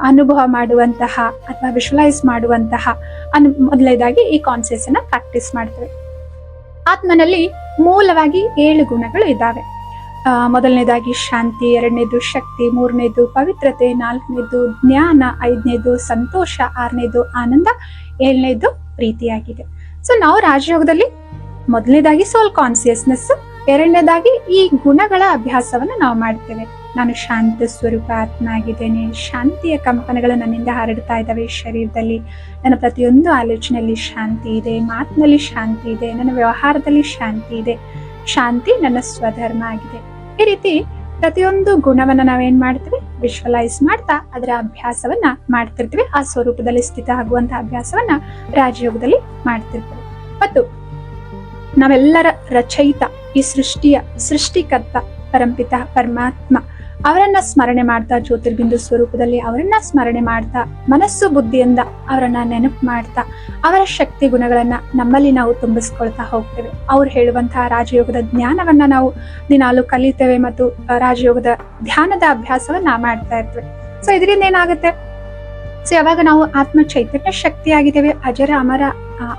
ಅನುಭವ ಮಾಡುವಂತಹ ಅಥವಾ ವಿಜುವಲೈಸ್ ಮಾಡುವಂತಹ ಮೊದಲನೇದಾಗಿ ಈ ಕಾನ್ಸಿಯಸ್ ಅನ್ನ ಪ್ರಾಕ್ಟೀಸ್ ಮಾಡ್ತೇವೆ. ಆತ್ಮನಲ್ಲಿ ಮೂಲವಾಗಿ 7 ಗುಣಗಳು ಇದ್ದಾವೆ. ಮೊದಲನೇದಾಗಿ ಶಾಂತಿ, 2ನೇದು ಶಕ್ತಿ, 3ನೇದು ಪವಿತ್ರತೆ, 4ನೇದು ಜ್ಞಾನ, 5ನೇದು ಸಂತೋಷ, 6ನೇದು ಆನಂದ, 7ನೇದು ಪ್ರೀತಿಯಾಗಿದೆ. ಸೊ ನಾವು ರಾಜಯೋಗದಲ್ಲಿ ಮೊದಲನೇದಾಗಿ ಸೋಲ್ ಕಾನ್ಸಿಯಸ್ನೆಸ್, 2ನೇದಾಗಿ ಈ ಗುಣಗಳ ಅಭ್ಯಾಸವನ್ನ ನಾವು ಮಾಡ್ತೇವೆ. ನಾನು ಶಾಂತ ಸ್ವರೂಪ ಆತ್ಮ ಆಗಿದ್ದೇನೆ. ಶಾಂತಿಯ ಕಂಪನಗಳು ನನ್ನಿಂದ ಹರಡ್ತಾ ಇದ್ದಾವೆ ಶರೀರದಲ್ಲಿ. ನನ್ನ ಪ್ರತಿಯೊಂದು ಆಲೋಚನೆಯಲ್ಲಿ ಶಾಂತಿ ಇದೆ, ಮಾತಿನಲ್ಲಿ ಶಾಂತಿ ಇದೆ, ನನ್ನ ವ್ಯವಹಾರದಲ್ಲಿ ಶಾಂತಿ ಇದೆ. ಶಾಂತಿ ನನ್ನ ಸ್ವಧರ್ಮ ಆಗಿದೆ. ಈ ರೀತಿ ಪ್ರತಿಯೊಂದು ಗುಣವನ್ನ ನಾವೇನ್ ಮಾಡ್ತೀವಿ, ವಿಜುವಲೈಸ್ ಮಾಡ್ತಾ ಅದರ ಅಭ್ಯಾಸವನ್ನ ಮಾಡ್ತಿರ್ತೀವಿ. ಆ ಸ್ವರೂಪದಲ್ಲಿ ಸ್ಥಿತ ಆಗುವಂತ ಅಭ್ಯಾಸವನ್ನ ರಾಜಯೋಗದಲ್ಲಿ ಮಾಡ್ತಿರ್ತೀವಿ. ಮತ್ತು ನಾವೆಲ್ಲರ ರಚಯಿತ, ಈ ಸೃಷ್ಟಿಯ ಸೃಷ್ಟಿಕರ್ತ ಪರಂಪಿತ ಪರಮಾತ್ಮ ಅವರನ್ನ ಸ್ಮರಣೆ ಮಾಡ್ತಾ, ಜ್ಯೋತಿರ್ಬಿಂದು ಸ್ವರೂಪದಲ್ಲಿ ಅವರನ್ನ ಸ್ಮರಣೆ ಮಾಡ್ತಾ, ಮನಸ್ಸು ಬುದ್ಧಿಯಿಂದ ಅವರನ್ನ ನೆನಪು ಮಾಡ್ತಾ, ಅವರ ಶಕ್ತಿ ಗುಣಗಳನ್ನ ನಮ್ಮಲ್ಲಿ ನಾವು ತುಂಬಿಸ್ಕೊಳ್ತಾ ಹೋಗ್ತೇವೆ. ಅವ್ರು ಹೇಳುವಂತಹ ರಾಜಯೋಗದ ಜ್ಞಾನವನ್ನ ನಾವು ದಿನಾಲು ಕಲಿತೇವೆ ಮತ್ತು ರಾಜಯೋಗದ ಧ್ಯಾನದ ಅಭ್ಯಾಸವನ್ನ ಮಾಡ್ತಾ ಇರ್ತೇವೆ. ಸೊ ಇದರಿಂದ ಏನಾಗುತ್ತೆ, ಸೊ ಯಾವಾಗ ನಾವು ಆತ್ಮ ಚೈತನ್ಯ ಶಕ್ತಿ ಆಗಿದ್ದೇವೆ, ಅಜರ ಅಮರ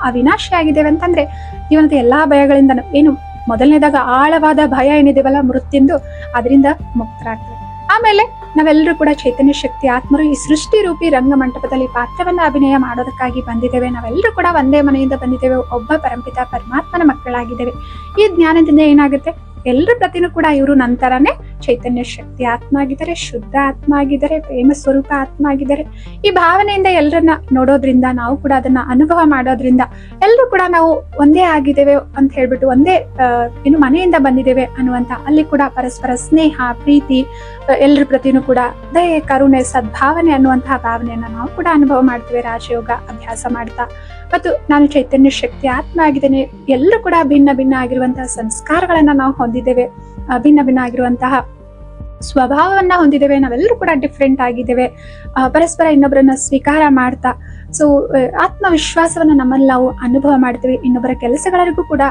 ಅವಿನಾಶಿ ಆಗಿದ್ದೇವೆ ಅಂತಂದ್ರೆ ಜೀವನದ ಎಲ್ಲಾ ಭಯಗಳಿಂದ ಏನು ಮೊದಲನೇದಾಗ ಆಳವಾದ ಭಯ ಏನಿದೇವಲ್ಲ ಮೃತ್ಯುಂದು, ಅದರಿಂದ ಮುಕ್ತರಾಗ್ತದೆ. ಆಮೇಲೆ ನಾವೆಲ್ಲರೂ ಕೂಡ ಚೈತನ್ಯ ಶಕ್ತಿ ಆತ್ಮರು ಈ ಸೃಷ್ಟಿ ರೂಪಿ ರಂಗಮಂಟಪದಲ್ಲಿ ಪಾತ್ರವನ್ನ ಅಭಿನಯ ಮಾಡೋದಕ್ಕಾಗಿ ಬಂದಿದ್ದೇವೆ. ನಾವೆಲ್ಲರೂ ಕೂಡ ಒಂದೇ ಮನೆಯಿಂದ ಬಂದಿದ್ದೇವೆ, ಒಬ್ಬ ಪರಂಪಿತ ಪರಮಾತ್ಮನ ಮಕ್ಕಳಾಗಿದ್ದೇವೆ. ಈ ಜ್ಞಾನದಿಂದ ಏನಾಗುತ್ತೆ, ಎಲ್ಲರ ಪ್ರತಿನೂ ಕೂಡ ಇವರು ನಂತರನೇ ಚೈತನ್ಯ ಶಕ್ತಿ ಆತ್ಮ ಆಗಿದ್ದಾರೆ, ಶುದ್ಧ ಆತ್ಮ ಆಗಿದ್ದಾರೆ, ಪ್ರೇಮ ಸ್ವರೂಪ ಆತ್ಮ ಆಗಿದ್ದಾರೆ. ಈ ಭಾವನೆಯಿಂದ ಎಲ್ಲರನ್ನ ನೋಡೋದ್ರಿಂದ, ನಾವು ಕೂಡ ಅದನ್ನ ಅನುಭವ ಮಾಡೋದ್ರಿಂದ ಎಲ್ಲರೂ ಕೂಡ ನಾವು ಒಂದೇ ಆಗಿದ್ದೇವೆ ಅಂತ ಹೇಳ್ಬಿಟ್ಟು, ಒಂದೇ ಮನೆಯಿಂದ ಬಂದಿದ್ದೇವೆ ಅನ್ನುವಂತ ಅಲ್ಲಿ ಕೂಡ ಪರಸ್ಪರ ಸ್ನೇಹ, ಪ್ರೀತಿ, ಎಲ್ಲರ ಪ್ರತಿನೂ ಕೂಡ ದಯೆ, ಕರುಣೆ, ಸದ್ಭಾವನೆ ಅನ್ನುವಂತಹ ಭಾವನೆಯನ್ನ ನಾವು ಕೂಡ ಅನುಭವ ಮಾಡ್ತೇವೆ ರಾಜಯೋಗ ಅಭ್ಯಾಸ ಮಾಡ್ತಾ. ಮತ್ತು ನಾನು ಚೈತನ್ಯ ಶಕ್ತಿ ಆತ್ಮ ಆಗಿದ್ದೇನೆ, ಎಲ್ಲರೂ ಕೂಡ ಭಿನ್ನ ಭಿನ್ನ ಆಗಿರುವಂತಹ ಸಂಸ್ಕಾರಗಳನ್ನ ನಾವು ಹೊಂದಿದ್ದೇವೆ, ಭಿನ್ನ ಭಿನ್ನ ಆಗಿರುವಂತಹ ಸ್ವಭಾವವನ್ನ ಹೊಂದಿದ್ದೇವೆ. ನಾವೆಲ್ಲರೂ ಕೂಡ ಡಿಫ್ರೆಂಟ್ ಆಗಿದ್ದೇವೆ. ಪರಸ್ಪರ ಇನ್ನೊಬ್ಬರನ್ನ ಸ್ವೀಕಾರ ಮಾಡ್ತಾ, ಸೊ ಆತ್ಮವಿಶ್ವಾಸವನ್ನ ನಮ್ಮಲ್ಲಿ ನಾವು ಅನುಭವ ಮಾಡ್ತೇವೆ. ಇನ್ನೊಬ್ಬರ ಕೆಲಸಗಳಿಗೂ ಕೂಡ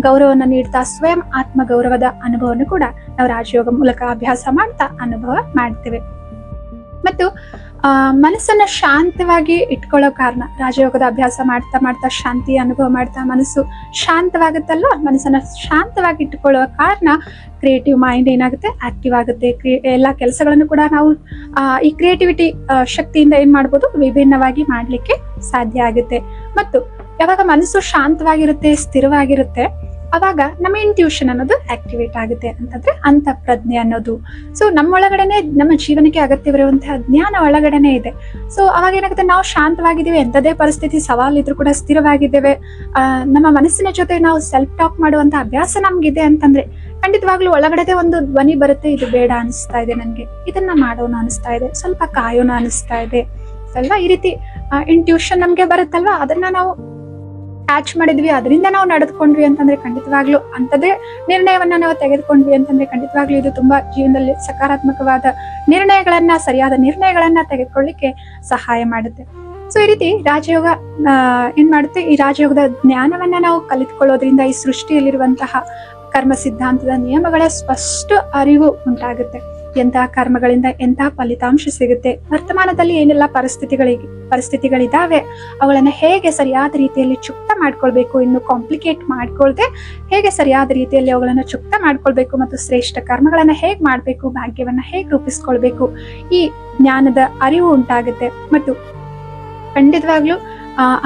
ಗೌರವವನ್ನು ನೀಡ್ತಾ, ಸ್ವಯಂ ಆತ್ಮ ಗೌರವದ ಅನುಭವವನ್ನು ಕೂಡ ನಾವು ರಾಜಯೋಗ ಮೂಲಕ ಅಭ್ಯಾಸ ಮಾಡ್ತಾ ಅನುಭವ ಮಾಡ್ತೇವೆ. ಮತ್ತು ಮನಸ್ಸನ್ನ ಶಾಂತವಾಗಿ ಇಟ್ಕೊಳ್ಳೋ ಕಾರಣ, ರಾಜಯೋಗದ ಅಭ್ಯಾಸ ಮಾಡ್ತಾ ಮಾಡ್ತಾ ಶಾಂತಿ ಅನುಭವ ಮಾಡ್ತಾ ಮನಸ್ಸು ಶಾಂತವಾಗುತ್ತಲ್ಲ, ಮನಸ್ಸನ್ನ ಶಾಂತವಾಗಿ ಇಟ್ಕೊಳ್ಳೋ ಕಾರಣ ಕ್ರಿಯೇಟಿವ್ ಮೈಂಡ್ ಏನಾಗುತ್ತೆ, ಆಕ್ಟಿವ್ ಆಗುತ್ತೆ. ಎಲ್ಲಾ ಕೆಲಸಗಳನ್ನು ಕೂಡ ನಾವು ಈ ಕ್ರಿಯೇಟಿವಿಟಿ ಶಕ್ತಿಯಿಂದ ಏನ್ ಮಾಡ್ಬೋದು, ವಿಭಿನ್ನವಾಗಿ ಮಾಡ್ಲಿಕ್ಕೆ ಸಾಧ್ಯ ಆಗುತ್ತೆ. ಮತ್ತು ಯಾವಾಗ ಮನಸ್ಸು ಶಾಂತವಾಗಿರುತ್ತೆ, ಸ್ಥಿರವಾಗಿರುತ್ತೆ, ಅವಾಗ ನಮ್ಮ ಇಂಟ್ಯೂಷನ್ ಅನ್ನೋದು ಆಕ್ಟಿವೇಟ್ ಆಗುತ್ತೆ ಅಂತಂದ್ರೆ ಅಂತ ಪ್ರಜ್ಞೆ ಅನ್ನೋದು. ಸೊ ನಮ್ಮೊಳಗಡೆನೆ ನಮ್ಮ ಜೀವನಕ್ಕೆ ಅಗತ್ಯವಿರುವಂತಹ ಜ್ಞಾನ ಒಳಗಡೆನೆ ಇದೆ. ಸೊ ಅವಾಗ ಏನಾಗುತ್ತೆ, ನಾವು ಶಾಂತವಾಗಿದ್ದೀವಿ, ಎಂಥದೇ ಪರಿಸ್ಥಿತಿ ಸವಾಲಿದ್ರು ಕೂಡ ಸ್ಥಿರವಾಗಿದ್ದೇವೆ, ನಮ್ಮ ಮನಸ್ಸಿನ ಜೊತೆ ನಾವು ಸೆಲ್ಫ್ ಟಾಕ್ ಮಾಡುವಂತ ಅಭ್ಯಾಸ ನಮ್ಗಿದೆ ಅಂತಂದ್ರೆ ಖಂಡಿತವಾಗ್ಲೂ ಒಳಗಡೆ ಒಂದು ಧ್ವನಿ ಬರುತ್ತೆ, ಇದು ಬೇಡ ಅನಿಸ್ತಾ ಇದೆ ನನ್ಗೆ, ಇದನ್ನ ಮಾಡೋಣ ಅನಿಸ್ತಾ ಇದೆ, ಸ್ವಲ್ಪ ಕಾಯೋಣ ಅನಿಸ್ತಾ ಇದೆ ಅಲ್ವಾ. ಈ ರೀತಿ ಇಂಟ್ಯೂಷನ್ ನಮ್ಗೆ ಬರುತ್ತಲ್ವಾ, ಅದನ್ನ ನಾವು ಕ್ಯಾಚ್ ಮಾಡಿದ್ವಿ, ಅದರಿಂದ ನಾವು ನಡೆದುಕೊಂಡ್ವಿ ಅಂತಂದ್ರೆ ಖಂಡಿತವಾಗ್ಲೂ ಅಂಥದ್ದೇ ನಿರ್ಣಯವನ್ನ ನಾವು ತೆಗೆದುಕೊಂಡ್ವಿ ಅಂತಂದ್ರೆ ಖಂಡಿತವಾಗ್ಲೂ ಇದು ತುಂಬಾ ಜೀವನದಲ್ಲಿ ಸಕಾರಾತ್ಮಕವಾದ ನಿರ್ಣಯಗಳನ್ನ, ಸರಿಯಾದ ನಿರ್ಣಯಗಳನ್ನ ತೆಗೆದುಕೊಳ್ಳಿಕ್ಕೆ ಸಹಾಯ ಮಾಡುತ್ತೆ. ಸೊ ಈ ರೀತಿ ರಾಜಯೋಗ ಏನ್ ಮಾಡುತ್ತೆ, ಈ ರಾಜಯೋಗದ ಜ್ಞಾನವನ್ನ ನಾವು ಕಲಿತುಕೊಳ್ಳೋದ್ರಿಂದ ಈ ಸೃಷ್ಟಿಯಲ್ಲಿರುವಂತಹ ಕರ್ಮ ಸಿದ್ಧಾಂತದ ನಿಯಮಗಳ ಸ್ಪಷ್ಟ ಅರಿವು ಉಂಟಾಗುತ್ತೆ. ಎಂತಹ ಕರ್ಮಗಳಿಂದ ಎಂತಹ ಫಲಿತಾಂಶ ಸಿಗುತ್ತೆ, ವರ್ತಮಾನದಲ್ಲಿ ಏನೆಲ್ಲ ಪರಿಸ್ಥಿತಿಗಳಿದಾವೆ, ಅವುಗಳನ್ನ ಹೇಗೆ ಸರಿಯಾದ ರೀತಿಯಲ್ಲಿ ಚುಕ್ತ ಮಾಡ್ಕೊಳ್ಬೇಕು, ಇನ್ನು ಕಾಂಪ್ಲಿಕೇಟ್ ಮಾಡ್ಕೊಳ್ದೆ ಹೇಗೆ ಸರಿಯಾದ ರೀತಿಯಲ್ಲಿ ಅವುಗಳನ್ನ ಚುಕ್ತ ಮಾಡ್ಕೊಳ್ಬೇಕು, ಮತ್ತು ಶ್ರೇಷ್ಠ ಕರ್ಮಗಳನ್ನ ಹೇಗ್ ಮಾಡ್ಬೇಕು, ಭಾಗ್ಯವನ್ನ ಹೇಗ್ ರೂಪಿಸ್ಕೊಳ್ಬೇಕು, ಈ ಜ್ಞಾನದ ಅರಿವು ಉಂಟಾಗುತ್ತೆ. ಮತ್ತು ಖಂಡಿತವಾಗ್ಲೂ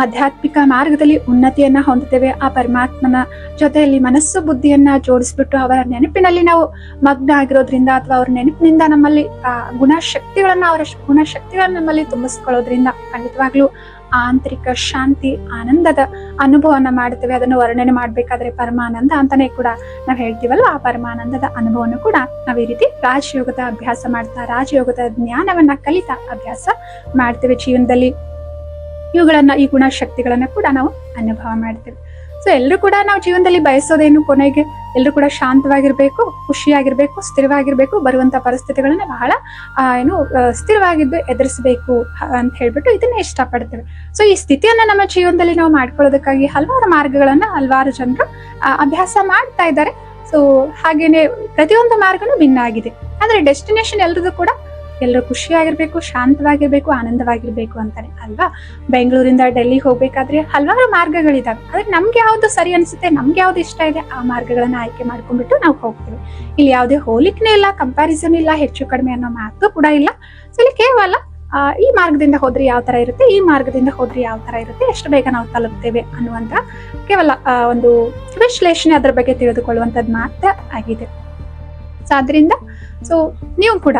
ಆಧ್ಯಾತ್ಮಿಕ ಮಾರ್ಗದಲ್ಲಿ ಉನ್ನತಿಯನ್ನ ಹೊಂದುತ್ತೇವೆ. ಆ ಪರಮಾತ್ಮನ ಜೊತೆಯಲ್ಲಿ ಮನಸ್ಸು ಬುದ್ಧಿಯನ್ನ ಜೋಡಿಸ್ಬಿಟ್ಟು ಅವರ ನೆನಪಿನಲ್ಲಿ ನಾವು ಮಗ್ನ ಆಗಿರೋದ್ರಿಂದ, ಅಥವಾ ಅವ್ರ ನೆನಪಿನಿಂದ ನಮ್ಮಲ್ಲಿ ಅವರ ಗುಣಶಕ್ತಿಗಳನ್ನ ನಮ್ಮಲ್ಲಿ ತುಂಬಿಸ್ಕೊಳ್ಳೋದ್ರಿಂದ ಖಂಡಿತವಾಗ್ಲೂ ಆಂತರಿಕ ಶಾಂತಿ, ಆನಂದದ ಅನುಭವನ ಮಾಡುತ್ತೇವೆ. ಅದನ್ನು ವರ್ಣನೆ ಮಾಡ್ಬೇಕಾದ್ರೆ ಪರಮಾನಂದ ಅಂತಾನೆ ಕೂಡ ನಾವು ಹೇಳ್ತೀವಲ್ಲ, ಆ ಪರಮಾನಂದದ ಅನುಭವವನ್ನು ಕೂಡ ನಾವು ಈ ರೀತಿ ರಾಜಯೋಗದ ಅಭ್ಯಾಸ ಮಾಡ್ತಾ, ರಾಜಯೋಗದ ಜ್ಞಾನವನ್ನ ಕಲಿತಾ ಅಭ್ಯಾಸ ಮಾಡ್ತೇವೆ ಜೀವನದಲ್ಲಿ. ಈ ಗುಣಶಕ್ತಿಗಳನ್ನ ಕೂಡ ನಾವು ಅನುಭವ ಮಾಡ್ತೇವೆ. ಸೊ ಎಲ್ಲರೂ ಕೂಡ ನಾವು ಜೀವನದಲ್ಲಿ ಬಯಸೋದೇನು, ಕೊನೆಗೆ ಎಲ್ಲರೂ ಕೂಡ ಶಾಂತವಾಗಿರ್ಬೇಕು, ಖುಷಿಯಾಗಿರ್ಬೇಕು, ಸ್ಥಿರವಾಗಿರ್ಬೇಕು, ಬರುವಂತ ಪರಿಸ್ಥಿತಿಗಳನ್ನ ಬಹಳ ಸ್ಥಿರವಾಗಿದ್ದು ಎದುರಿಸಬೇಕು ಅಂತ ಹೇಳ್ಬಿಟ್ಟು ಇದನ್ನ ಇಷ್ಟಪಡ್ತೇವೆ. ಸೊ ಈ ಸ್ಥಿತಿಯನ್ನ ನಮ್ಮ ಜೀವನದಲ್ಲಿ ನಾವು ಮಾಡ್ಕೊಳ್ಳೋದಕ್ಕಾಗಿ ಹಲವಾರು ಮಾರ್ಗಗಳನ್ನ ಹಲವಾರು ಜನರು ಅಭ್ಯಾಸ ಮಾಡ್ತಾ ಇದ್ದಾರೆ. ಸೊ ಹಾಗೇನೆ ಪ್ರತಿಯೊಂದು ಮಾರ್ಗನೂ ಭಿನ್ನ ಆಗಿದೆ, ಆದ್ರೆ ಡೆಸ್ಟಿನೇಷನ್ ಎಲ್ರದ್ದು ಕೂಡ ಎಲ್ಲರೂ ಖುಷಿಯಾಗಿರ್ಬೇಕು, ಶಾಂತವಾಗಿರ್ಬೇಕು, ಆನಂದವಾಗಿರ್ಬೇಕು ಅಂತಾನೆ ಅಲ್ವಾ. ಬೆಂಗಳೂರಿಂದ ಡೆಲ್ಲಿಗೆ ಹೋಗ್ಬೇಕಾದ್ರೆ ಹಲವಾರು ಮಾರ್ಗಗಳಿದಾವೆ, ಆದ್ರೆ ನಮ್ಗೆ ಯಾವ್ದು ಸರಿ ಅನ್ಸುತ್ತೆ, ನಮ್ಗೆ ಯಾವ್ದು ಇಷ್ಟ ಇದೆ ಆ ಮಾರ್ಗಗಳನ್ನ ಆಯ್ಕೆ ಮಾಡ್ಕೊಂಡ್ಬಿಟ್ಟು ನಾವು ಹೋಗ್ತೀವಿ. ಇಲ್ಲಿ ಯಾವುದೇ ಹೋಲಿಕೆನೇ ಇಲ್ಲ, ಕಂಪ್ಯಾರಿಸನ್ ಇಲ್ಲ, ಹೆಚ್ಚು ಕಡಿಮೆ ಅನ್ನೋ ಮಾತು ಕೂಡ ಇಲ್ಲ. ಸೊ ಇಲ್ಲಿ ಕೇವಲ ಈ ಮಾರ್ಗದಿಂದ ಹೋದ್ರೆ ಯಾವ ತರ ಇರುತ್ತೆ, ಈ ಮಾರ್ಗದಿಂದ ಹೋದ್ರೆ ಯಾವ ತರ ಇರುತ್ತೆ, ಎಷ್ಟು ಬೇಗ ನಾವು ತಲುಪ್ತೇವೆ ಅನ್ನುವಂತ ಕೇವಲ ಒಂದು ವಿಶ್ಲೇಷಣೆ ಅದ್ರ ಬಗ್ಗೆ ತಿಳಿದುಕೊಳ್ಳುವಂತದ್ದು ಮಾತ್ರ ಆಗಿದೆ. ಸೊ ಆದ್ರಿಂದ ನೀವು ಕೂಡ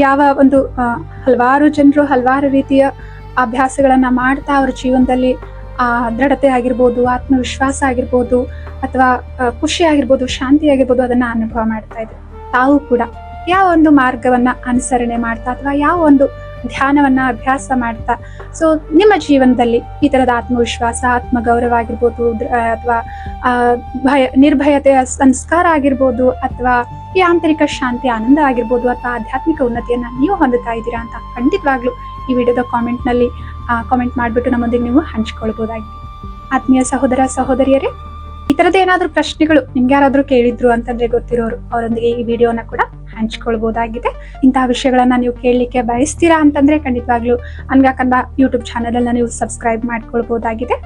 ಯಾವ ಒಂದು ಹಲವಾರು ಜನರು ಹಲವಾರು ರೀತಿಯ ಅಭ್ಯಾಸಗಳನ್ನ ಮಾಡ್ತಾ ಅವ್ರ ಜೀವನದಲ್ಲಿ ದೃಢತೆ ಆಗಿರ್ಬೋದು, ಆತ್ಮವಿಶ್ವಾಸ ಆಗಿರ್ಬೋದು, ಅಥವಾ ಖುಷಿ ಆಗಿರ್ಬೋದು, ಶಾಂತಿ ಆಗಿರ್ಬೋದು, ಅದನ್ನ ಅನುಭವ ಮಾಡ್ತಾ ಇದ್ರು. ತಾವು ಕೂಡ ಯಾವ ಒಂದು ಮಾರ್ಗವನ್ನ ಅನುಸರಣೆ ಮಾಡ್ತಾ, ಅಥವಾ ಯಾವ ಒಂದು ಧ್ಯಾನವನ್ನ ಅಭ್ಯಾಸ ಮಾಡ್ತಾ, ಸೊ ನಿಮ್ಮ ಜೀವನದಲ್ಲಿ ಈ ತರದ ಆತ್ಮವಿಶ್ವಾಸ, ಆತ್ಮಗೌರವ ಆಗಿರ್ಬೋದು, ಅಥವಾ ನಿರ್ಭಯತೆಯ ಸಂಸ್ಕಾರ ಆಗಿರ್ಬೋದು, ಅಥವಾ ಈ ಆಂತರಿಕ ಶಾಂತಿ, ಆನಂದ ಆಗಿರ್ಬೋದು, ಅಥವಾ ಆಧ್ಯಾತ್ಮಿಕ ಉನ್ನತಿಯನ್ನ ನೀವು ಹೊಂದುತ್ತಾ ಇದ್ದೀರಾ ಅಂತ ಖಂಡಿತವಾಗ್ಲೂ ಈ ವಿಡಿಯೋದ ಕಾಮೆಂಟ್ ಮಾಡ್ಬಿಟ್ಟು ನಮ್ಮೊಂದಿಗೆ ನೀವು ಹಂಚ್ಕೊಳ್ಬಹುದಾಗಿದೆ. ಆತ್ಮೀಯ ಸಹೋದರ ಸಹೋದರಿಯರೇ, ಈ ತರದ ಏನಾದ್ರೂ ಪ್ರಶ್ನೆಗಳು ನಿಮ್ಗೆ ಯಾರಾದ್ರೂ ಕೇಳಿದ್ರು ಅಂತಂದ್ರೆ ಗೊತ್ತಿರೋರು ಅವರೊಂದಿಗೆ ಈ ವಿಡಿಯೋನ ಕೂಡ ಹಂಚ್ಕೊಳ್ಬಹುದಾಗಿದೆ. ಇಂತಹ ವಿಷಯಗಳನ್ನ ನೀವು ಕೇಳಲಿಕ್ಕೆ ಬಯಸ್ತೀರಾ ಅಂತಂದ್ರೆ ಖಂಡಿತವಾಗ್ಲೂ ಅನ್ಗಾ ಕನ್ನಡ ಯೂಟ್ಯೂಬ್ ಚಾನೆಲ್ ಅನ್ನ ನೀವು ಸಬ್ಸ್ಕ್ರೈಬ್ ಮಾಡ್ಕೊಳ್ಬಹುದಾಗಿದೆ.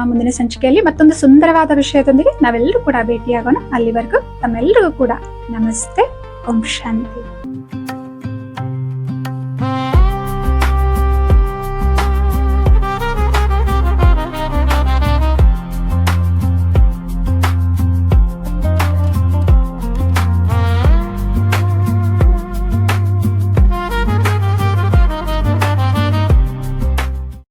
ಮುಂದಿನ ಸಂಚಿಕೆಯಲ್ಲಿ ಮತ್ತೊಂದು ಸುಂದರವಾದ ವಿಷಯದೊಂದಿಗೆ ನಾವೆಲ್ಲರೂ ಕೂಡ ಭೇಟಿಯಾಗೋಣ. ಅಲ್ಲಿವರೆಗೂ ತಮ್ಮೆಲ್ಲರಿಗೂ ಕೂಡ ನಮಸ್ತೆ, ಓಂ ಶಾಂತಿ.